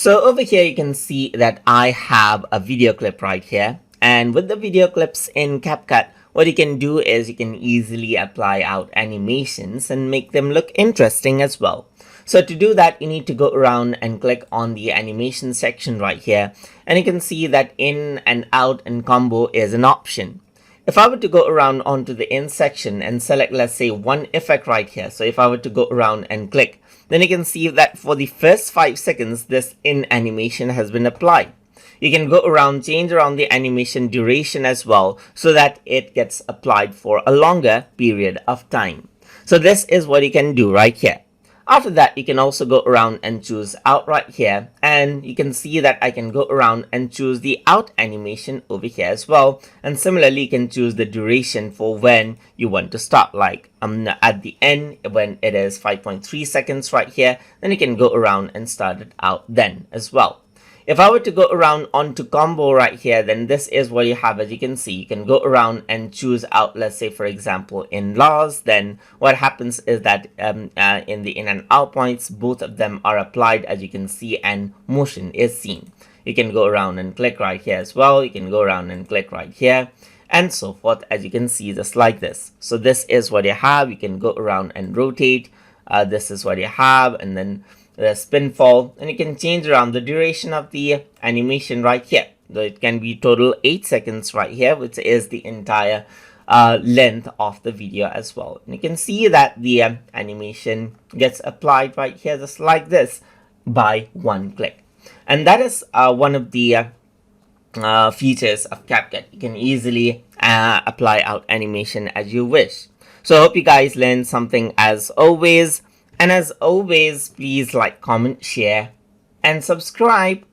So over here you can see that I have a video clip right here, and with the video clips in CapCut, what you can do is you can easily apply out animations and make them look interesting as well. So to do that, you need to go around and click on the animation section right here, and you can see that in and out and combo is an option. If I were to go around onto the in section and select, let's say, one effect right here, so if I were to go around and click, then you can see that for the first 5 seconds this in animation has been applied. You can go around, change around the animation duration as well, so that it gets applied for a longer period of time. So this is what you can do right here. After that, you can also go around and choose out right here, and you can see that I can go around and choose the out animation over here as well. And similarly, you can choose the duration for when you want to stop, like at the end when it is 5.3 seconds right here, then you can go around and start it out then as well. If I were to go around onto combo right here, then this is what you have. As you can see, you can go around and choose out, let's say, for example, in laws. Then what happens is that in the in and out points, both of them are applied, as you can see, and motion is seen. You can go around and click right here as well. You can go around and click right here, and so forth, as you can see, just like this. So this is what you have. You can go around and rotate. This is what you have, and then the spin fall, and you can change around the duration of the animation right here. So it can be total 8 seconds right here, which is the entire length of the video as well. And you can see that the animation gets applied right here, just like this, by one click. And that is one of the features of CapCut. You can easily apply out animation as you wish. So I hope you guys learned something as always. And as always, please like, comment, share, and subscribe.